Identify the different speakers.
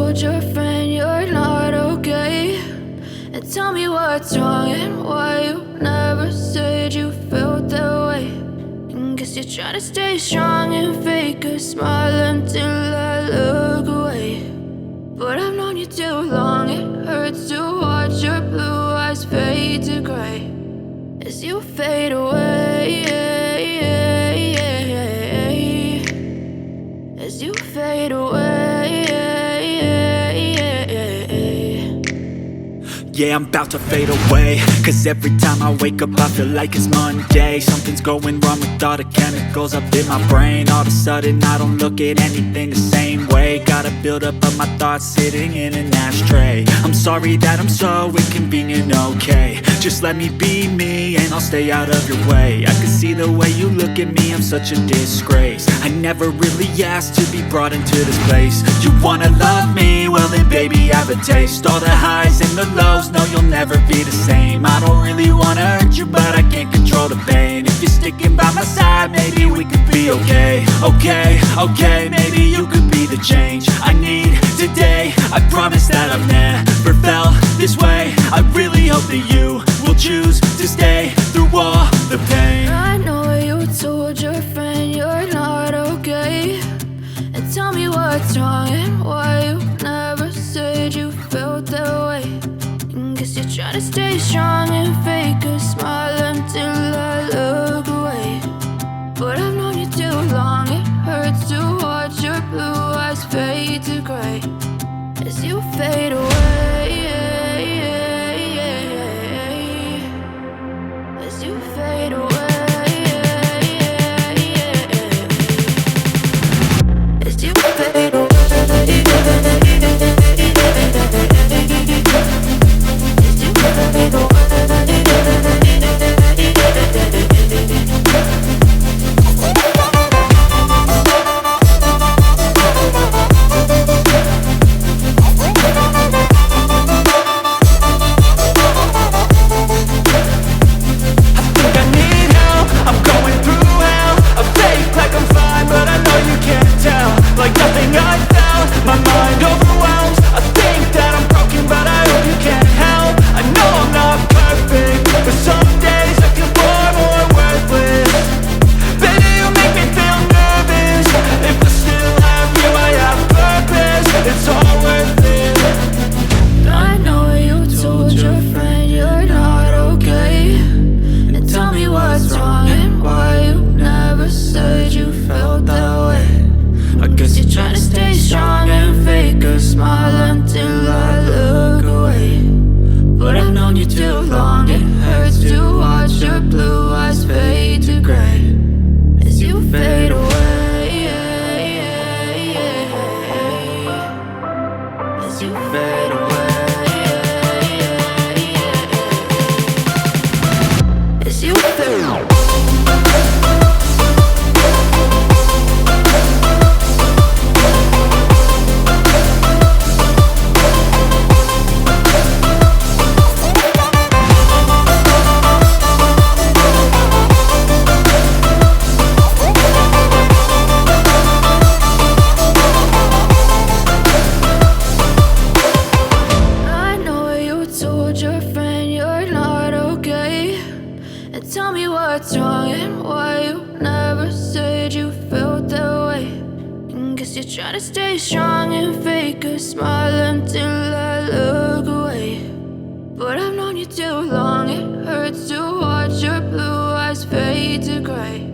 Speaker 1: told your friend you're not okay? And tell me what's wrong and why you never said you felt that way. And guess you're trying to stay strong and fake a smile until I look away. But I've known you too long, it hurts to watch your blue eyes fade to gray as you fade away, as you fade away.
Speaker 2: Yeah, I'm about to fade away, cause every time I wake up I feel like it's Monday. Something's going wrong with all the chemicals up in my brain. All of a sudden I don't look at anything the same way. Got a build up of my thoughts sitting in an ashtray. I'm sorry that I'm so inconvenient, okay? Just let me be me and I'll stay out of your way. I can see the way you look at me, I'm such a disgrace. I never really asked to be brought into this place. You wanna love me? Well then baby, have a taste. All the highs and the lows, no, you'll never be the same. I don't really wanna hurt you, but I can't control the pain. If you're sticking by my side, maybe we could be okay. Okay, maybe you could be the change I need today. I promise that I've never felt this way. I really hope that you will choose to stay through all the pain.
Speaker 1: I know you told your friend you're not okay. And tell me what's wrong and why you never said you felt that way. Guess you're trying to stay strong and fake a smile until I look away. But I've known you too long, it hurts to watch your blue eyes fade to gray as you fade away, as you fade away, as you fade away. Tell me what's wrong and why you never said you felt that way. And guess you're trying to stay strong and fake a smile until I look away. But I've known you too long, it hurts to watch your blue eyes fade to gray